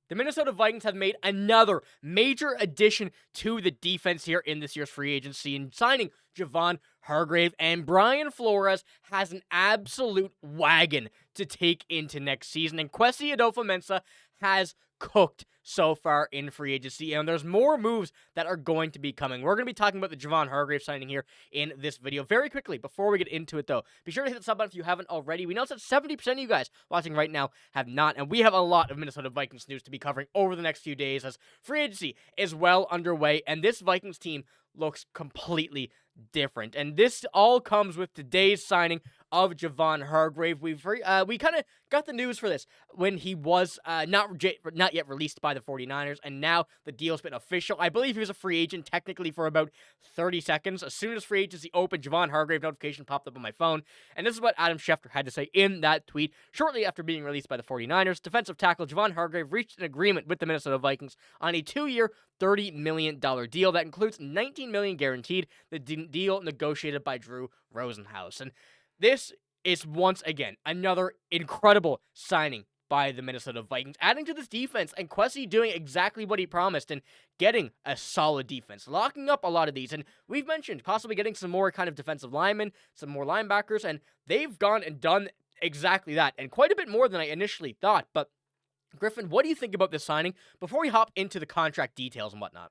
The Minnesota Vikings have made another major addition to the defense here in this year's free agency, and signing Javon Hargrave, and Brian Flores has an absolute wagon to take into next season, and Kwesi Adofo-Mensah has cooked so far in free agency, and there's more moves that are going to be coming. We're going to be talking about the Javon Hargrave signing here in this video. Very quickly, before we get into it though, be sure to hit the sub button if you haven't already. We know that 70% of you guys watching right now have not, and we have a lot of Minnesota Vikings news to be covering over the next few days as free agency is well underway, and this Vikings team looks completely different. And this all comes with today's signing of Javon Hargrave. We kind of got the news for this when he was not yet released by the 49ers, and now the deal's been official. I believe he was a free agent technically for about 30 seconds. As soon as free agency opened, Javon Hargrave notification popped up on my phone, and this is what Adam Schefter had to say in that tweet. Shortly after being released by the 49ers, defensive tackle Javon Hargrave reached an agreement with the Minnesota Vikings on a 2-year, $30 million deal that includes $19 million guaranteed. The deal negotiated by Drew Rosenhaus. And this is once again another incredible signing by the Minnesota Vikings, adding to this defense, and Kwesi doing exactly what he promised and getting a solid defense, locking up a lot of these. And we've mentioned possibly getting some more kind of defensive linemen, some more linebackers, and they've gone and done exactly that, and quite a bit more than I initially thought. But Griffen, what do you think about this signing before we hop into the contract details and whatnot?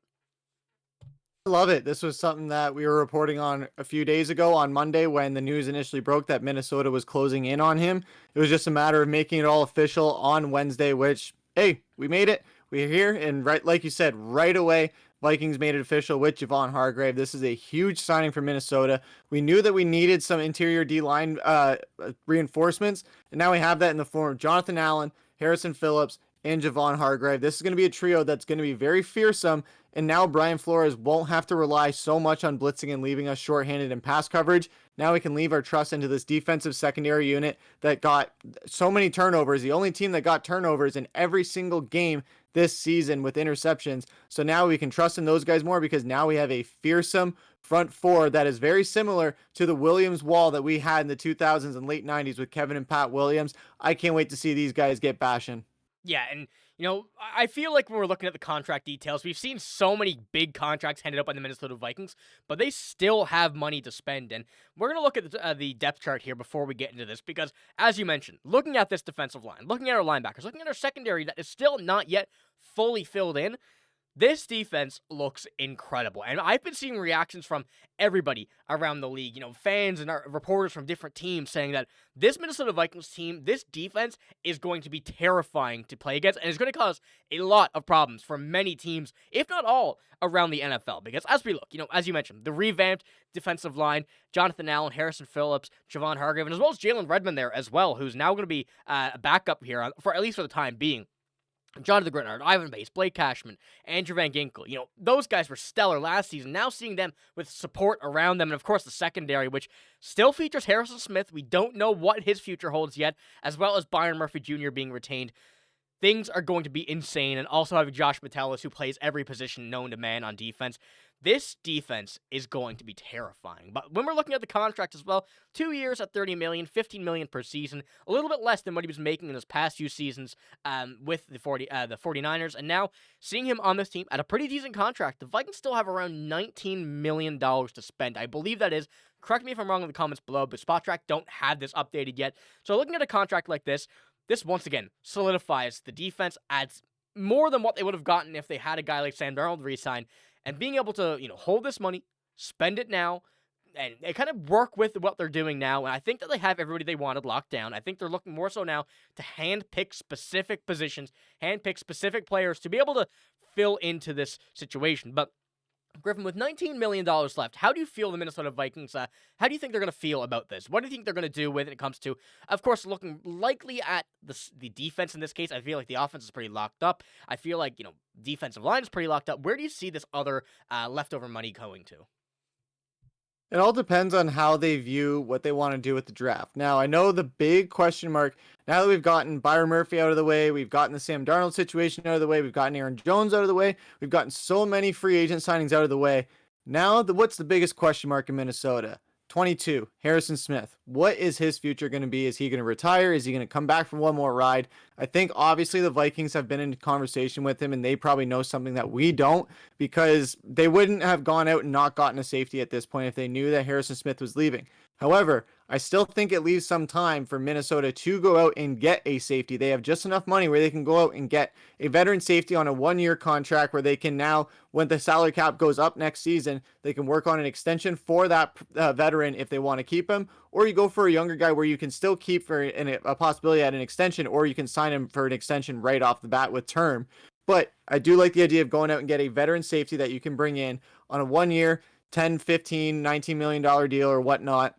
I love it. This was something that we were reporting on a few days ago on Monday when the news initially broke that Minnesota was closing in on him. It was just a matter of making it all official on Wednesday, which, hey, we made it. We're here. And right, like you said, right away, Vikings made it official with Javon Hargrave. This is a huge signing for Minnesota. We knew that we needed some interior D-line reinforcements, and now we have that in the form of Jonathan Allen, Harrison Phillips, and Javon Hargrave. This is going to be a trio that's going to be very fearsome, and now Brian Flores won't have to rely so much on blitzing and leaving us shorthanded in pass coverage. Now we can leave our trust into this defensive secondary unit that got so many turnovers, the only team that got turnovers in every single game this season with interceptions. So now we can trust in those guys more because now we have a fearsome front four that is very similar to the Williams wall that we had in the 2000s and late 90s with Kevin and Pat Williams. I can't wait to see these guys get bashing. Yeah, and, I feel like when we're looking at the contract details, we've seen so many big contracts handed up by the Minnesota Vikings, but they still have money to spend. And we're going to look at the depth chart here before we get into this, because, as you mentioned, looking at this defensive line, looking at our linebackers, looking at our secondary that is still not yet fully filled in, this defense looks incredible, and I've been seeing reactions from everybody around the league, fans and our reporters from different teams saying that this Minnesota Vikings team, this defense is going to be terrifying to play against, and it's going to cause a lot of problems for many teams, if not all, around the NFL. Because as we look, as you mentioned, the revamped defensive line, Jonathan Allen, Harrison Phillips, Javon Hargrave, and as well as Jalen Redmond there as well, who's now going to be a backup here, for at least for the time being. Jonathan Grenard, Ivan Pace, Blake Cashman, Andrew Van Ginkel. Those guys were stellar last season. Now seeing them with support around them, and of course the secondary, which still features Harrison Smith. We don't know what his future holds yet, as well as Byron Murphy Jr. being retained. Things are going to be insane, and also having Josh Metellus, who plays every position known to man on defense. This defense is going to be terrifying. But when we're looking at the contract as well, 2 years at $30 million, $15 million per season, a little bit less than what he was making in his past few seasons with the 49ers. And now, seeing him on this team at a pretty decent contract, the Vikings still have around $19 million to spend. I believe that is. Correct me if I'm wrong in the comments below, but SpotTrack don't have this updated yet. So looking at a contract like this once again solidifies the defense, adds more than what they would have gotten if they had a guy like Sam Darnold re-sign, and being able to, hold this money, spend it now, and they kind of work with what they're doing now. And I think that they have everybody they wanted locked down. I think they're looking more so now to handpick specific positions, handpick specific players to be able to fill into this situation. But Griffen, with $19 million left, how do you feel the Minnesota Vikings, how do you think they're going to feel about this? What do you think they're going to do when it comes to, of course, looking likely at the defense in this case? I feel like the offense is pretty locked up. I feel like, defensive line is pretty locked up. Where do you see this other leftover money going to? It all depends on how they view what they want to do with the draft. Now, I know the big question mark, now that we've gotten Byron Murphy out of the way, we've gotten the Sam Darnold situation out of the way, we've gotten Aaron Jones out of the way, we've gotten so many free agent signings out of the way. Now, what's the biggest question mark in Minnesota? 22, Harrison Smith. What is his future going to be? Is he going to retire? Is he going to come back for one more ride? I think obviously the Vikings have been in conversation with him and they probably know something that we don't, because they wouldn't have gone out and not gotten a safety at this point if they knew that Harrison Smith was leaving. However, I still think it leaves some time for Minnesota to go out and get a safety. They have just enough money where they can go out and get a veteran safety on a 1-year contract where they can now, when the salary cap goes up next season, they can work on an extension for that veteran if they want to keep him, or you go for a younger guy where you can still keep for a possibility at an extension, or you can sign him for an extension right off the bat with term. But I do like the idea of going out and get a veteran safety that you can bring in on a 1-year, 10, 15, $19 million deal or whatnot,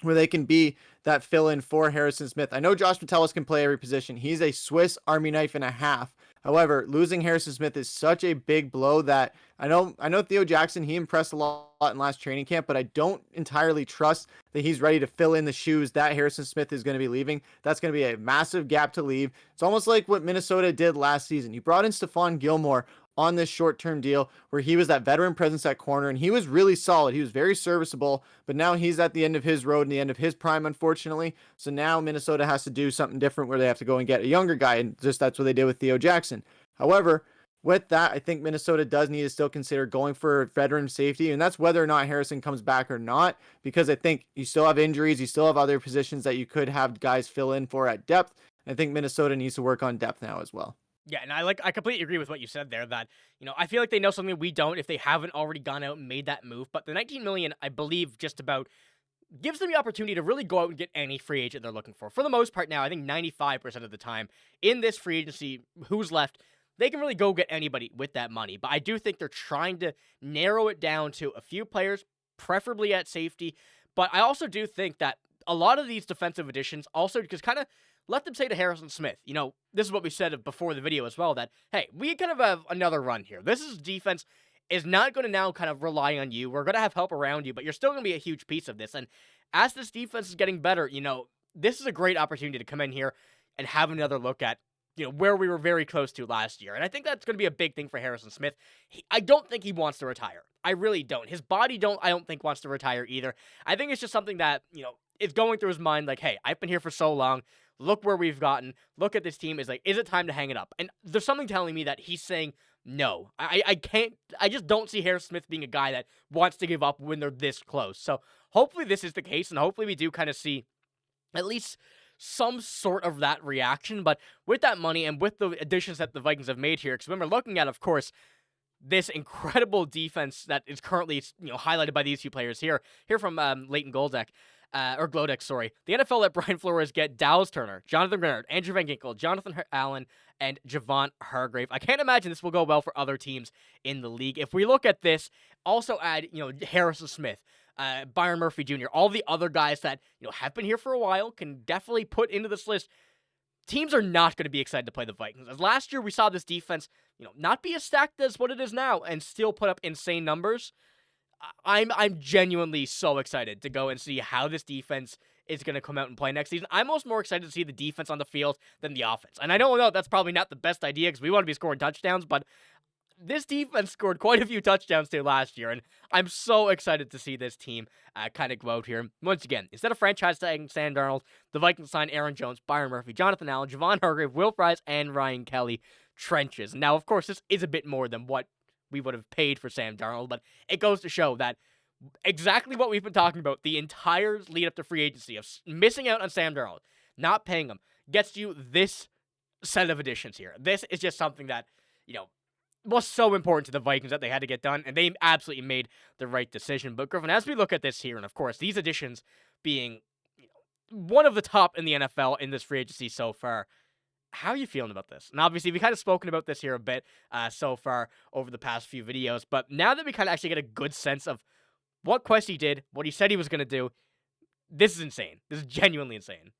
where they can be that fill-in for Harrison Smith. I know Josh Metellus can play every position. He's a Swiss Army knife and a half. However, losing Harrison Smith is such a big blow that I know Theo Jackson, he impressed a lot in last training camp, but I don't entirely trust that he's ready to fill in the shoes that Harrison Smith is going to be leaving. That's going to be a massive gap to leave. It's almost like what Minnesota did last season. You brought in Stephon Gilmore on this short-term deal where he was that veteran presence at corner, and he was really solid. He was very serviceable, but now he's at the end of his road and the end of his prime, unfortunately. So now Minnesota has to do something different where they have to go and get a younger guy, and just that's what they did with Theo Jackson. However, with that, I think Minnesota does need to still consider going for veteran safety, and that's whether or not Harrison comes back or not, because I think you still have injuries, you still have other positions that you could have guys fill in for at depth. I think Minnesota needs to work on depth now as well. Yeah, and I completely agree with what you said there, that, I feel like they know something we don't if they haven't already gone out and made that move. But the $19 million, I believe, just about gives them the opportunity to really go out and get any free agent they're looking for. For the most part now, I think 95% of the time in this free agency, who's left, they can really go get anybody with that money. But I do think they're trying to narrow it down to a few players, preferably at safety. But I also do think that a lot of these defensive additions also just kind of let them say to Harrison Smith, this is what we said before the video as well, that, hey, we kind of have another run here. This is defense is not going to now kind of rely on you. We're going to have help around you, but you're still going to be a huge piece of this. And as this defense is getting better, this is a great opportunity to come in here and have another look at, where we were very close to last year. And I think that's going to be a big thing for Harrison Smith. I don't think he wants to retire. I really don't. His body I don't think wants to retire either. I think it's just something that, is going through his mind like, hey, I've been here for so long. Look where we've gotten. Look at this team. Is it time to hang it up? And there's something telling me that he's saying no. I can't. I just don't see Harrison Smith being a guy that wants to give up when they're this close. So hopefully this is the case, and hopefully we do kind of see at least some sort of that reaction. But with that money and with the additions that the Vikings have made here, because remember, looking at, of course, this incredible defense that is currently highlighted by these two players here from Leighton Goldeck. Or Glodek, sorry. The NFL let Brian Flores get Dallas Turner, Jonathan Grenard, Andrew Van Ginkel, Jonathan Allen, and Javon Hargrave. I can't imagine this will go well for other teams in the league. If we look at this, also add, Harrison Smith, Byron Murphy Jr., all the other guys that, have been here for a while, can definitely put into this list. Teams are not going to be excited to play the Vikings. As last year we saw this defense, not be as stacked as what it is now and still put up insane numbers. I'm genuinely so excited to go and see how this defense is going to come out and play next season. I'm almost more excited to see the defense on the field than the offense. And I know that's probably not the best idea because we want to be scoring touchdowns, but this defense scored quite a few touchdowns too last year, and I'm so excited to see this team kind of go out here. Once again, instead of franchise tagging Sam Darnold, the Vikings signed Aaron Jones, Byron Murphy, Jonathan Allen, Javon Hargrave, Will Fries, and Ryan Kelly trenches. Now, of course, this is a bit more than what we would have paid for Sam Darnold, but it goes to show that exactly what we've been talking about the entire lead up to free agency of missing out on Sam Darnold, not paying him, gets you this set of additions here. This is just something that, was so important to the Vikings that they had to get done, and they absolutely made the right decision. But Griffen, as we look at this here, and of course, these additions being one of the top in the NFL in this free agency so far, how are you feeling about this? And obviously, we kind of spoken about this here a bit so far over the past few videos, but now that we kind of actually get a good sense of what Kwesi did, what he said he was going to do, this is insane. This is genuinely insane.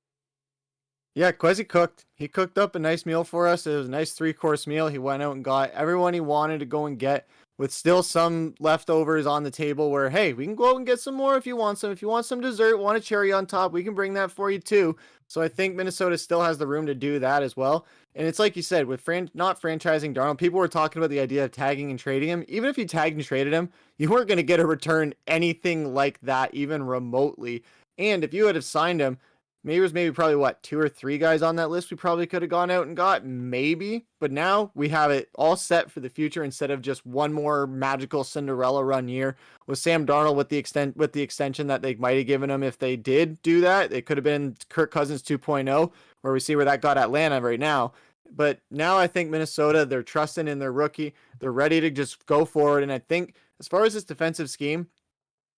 Yeah, Kwesi cooked. He cooked up a nice meal for us. It was a nice 3-course meal. He went out and got everyone he wanted to go and get, with still some leftovers on the table where, hey, we can go out and get some more if you want some. If you want some dessert, want a cherry on top, we can bring that for you too. So I think Minnesota still has the room to do that as well. And it's like you said, with not franchising Darnold, people were talking about the idea of tagging and trading him. Even if you tagged and traded him, you weren't going to get a return anything like that, even remotely. And if you had have signed him, maybe probably what, two or three guys on that list we probably could have gone out and got, maybe. But now we have it all set for the future instead of just one more magical Cinderella run year with Sam Darnold with the extension that they might have given him if they did do that. It could have been Kirk Cousins 2.0, where we see where that got Atlanta right now. But now I think Minnesota, they're trusting in their rookie. They're ready to just go forward. And I think as far as this defensive scheme,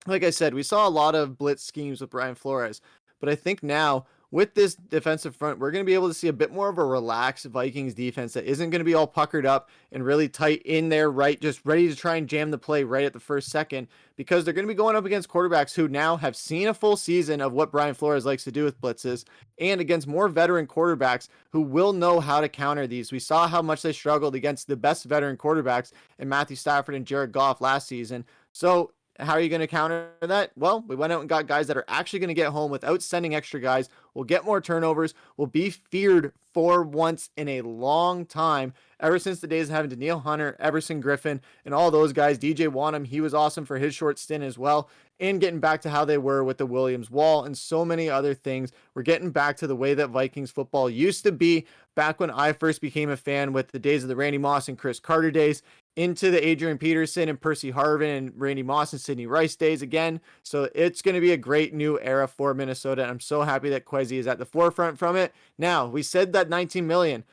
like I said, we saw a lot of blitz schemes with Brian Flores. But I think now with this defensive front, we're going to be able to see a bit more of a relaxed Vikings defense that isn't going to be all puckered up and really tight in there, right? Just ready to try and jam the play right at the first second, because they're going to be going up against quarterbacks who now have seen a full season of what Brian Flores likes to do with blitzes, and against more veteran quarterbacks who will know how to counter these. We saw how much they struggled against the best veteran quarterbacks in Matthew Stafford and Jared Goff last season. So how are you going to counter that? Well, we went out and got guys that are actually going to get home without sending extra guys. We'll get more turnovers. We'll be feared for once in a long time, ever since the days of having Danielle Hunter, Everson Griffen, and all those guys. DJ Wanham, he was awesome for his short stint as well. And getting back to how they were with the Williams Wall and so many other things. We're getting back to the way that Vikings football used to be back when I first became a fan, with the days of the Randy Moss and Chris Carter days, into the Adrian Peterson and Percy Harvin and Randy Moss and Sidney Rice days again. So it's going to be a great new era for Minnesota. And I'm so happy that Kwesi is at the forefront from it. Now, we said that 19 million.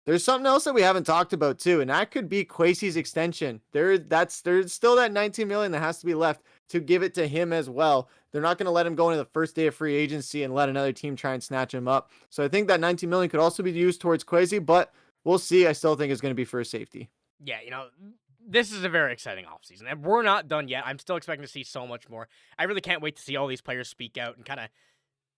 There's something else that we haven't talked about too, and that could be Kwesi's extension. There's still that 19 million that has to be left to give it to him as well. They're not going to let him go into the first day of free agency and let another team try and snatch him up. So I think that 19 million could also be used towards Kwesi, but we'll see. I still think it's going to be for a safety. Yeah, this is a very exciting offseason, and we're not done yet. I'm still expecting to see so much more. I really can't wait to see all these players speak out and kind of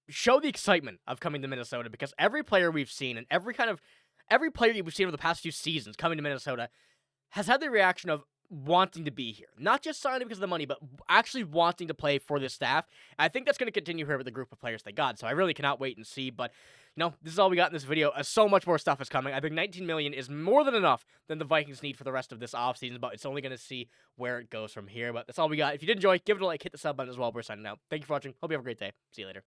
show the excitement of coming to Minnesota, because every player we've seen and every player that we've seen over the past few seasons coming to Minnesota has had the reaction of wanting to be here. Not just signing because of the money, but actually wanting to play for this staff. I think that's going to continue here with the group of players they got, so I really cannot wait and see. But, this is all we got in this video. So much more stuff is coming. I think 19 million is more than enough than the Vikings need for the rest of this offseason, but it's only going to see where it goes from here. But that's all we got. If you did enjoy, give it a like, hit the sub button as well. We're signing out. Thank you for watching. Hope you have a great day. See you later.